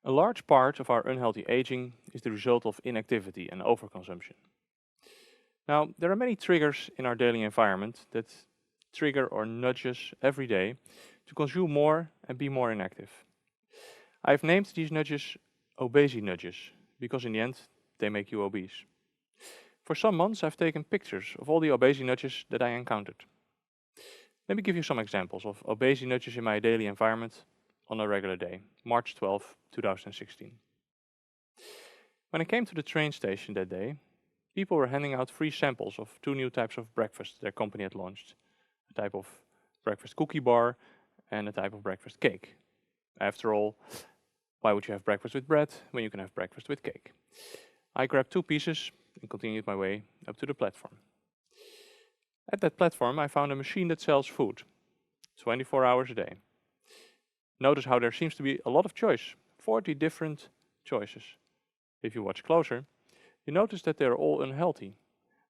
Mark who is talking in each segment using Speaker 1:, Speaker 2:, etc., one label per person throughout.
Speaker 1: A large part of our unhealthy aging is the result of inactivity and overconsumption. Now, there are many triggers in our daily environment that trigger or nudge us every day to consume more and be more inactive. I've named these nudges obesity nudges because in the end they make you obese. For some months I've taken pictures of all the obesity nudges that I encountered. Let me give you some examples of obesity nudges in my daily environment on a regular day, March 12, 2016. When I came to the train station that day, people were handing out free samples of two new types of breakfast their company had launched. A type of breakfast cookie bar and a type of breakfast cake. After all, why would you have breakfast with bread when you can have breakfast with cake? I grabbed two pieces and continued my way up to the platform. At that platform I found a machine that sells food, 24 hours a day. Notice how there seems to be a lot of choice, 40 different choices. If you watch closer, you notice that they are all unhealthy.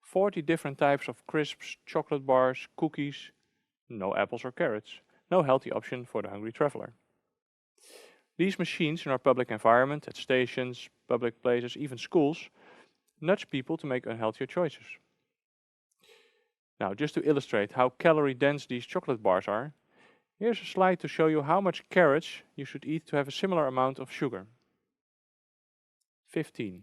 Speaker 1: 40 different types of crisps, chocolate bars, cookies, no apples or carrots. No healthy option for the hungry traveler. These machines in our public environment, at stations, public places, even schools, nudge people to make unhealthier choices. Now, just to illustrate how calorie dense these chocolate bars are, here's a slide to show you how much carrots you should eat to have a similar amount of sugar. 15.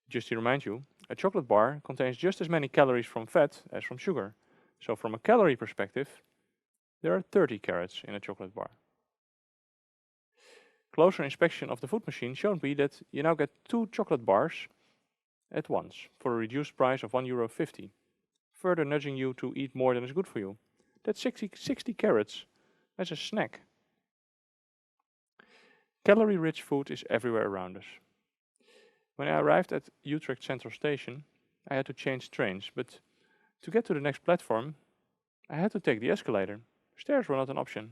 Speaker 1: Just to remind you, a chocolate bar contains just as many calories from fat as from sugar. So from a calorie perspective, there are 30 carrots in a chocolate bar. Closer inspection of the food machine showed me that you now get 2 chocolate bars at once for a reduced price of €1.50, further nudging you to eat more than is good for you. That's 60 carrots as a snack. Calorie-rich food is everywhere around us. When I arrived at Utrecht Central Station, I had to change trains, but to get to the next platform, I had to take the escalator. Stairs were not an option.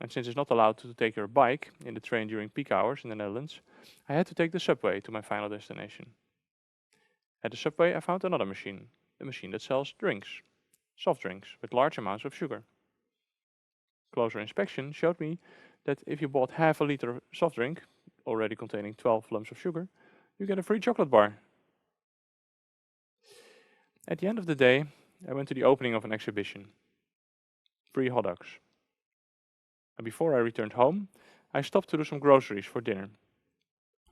Speaker 1: And since it's not allowed to take your bike in the train during peak hours in the Netherlands, I had to take the subway to my final destination. At the subway I found another machine, a machine that sells drinks, soft drinks with large amounts of sugar. Closer inspection showed me that if you bought half a liter soft drink, already containing 12 lumps of sugar, you get a free chocolate bar. At the end of the day, I went to the opening of an exhibition. Free hot dogs. And before I returned home, I stopped to do some groceries for dinner.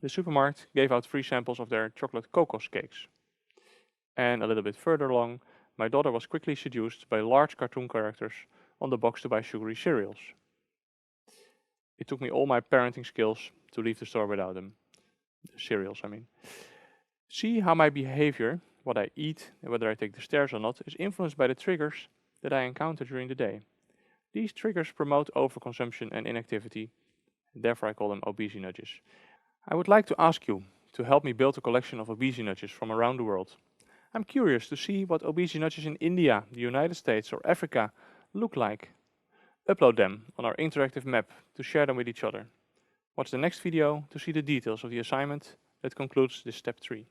Speaker 1: The supermarket gave out free samples of their chocolate kokos cakes. And a little bit further along, my daughter was quickly seduced by large cartoon characters on the box to buy sugary cereals. It took me all my parenting skills to leave the store without them. The cereals, I mean. See how my behavior, what I eat and whether I take the stairs or not, is influenced by the triggers that I encounter during the day. These triggers promote overconsumption and inactivity, and therefore I call them obesity nudges. I would like to ask you to help me build a collection of obesity nudges from around the world. I'm curious to see what obesity nudges in India, the United States or Africa look like. Upload them on our interactive map to share them with each other. Watch the next video to see the details of the assignment that concludes this step 3.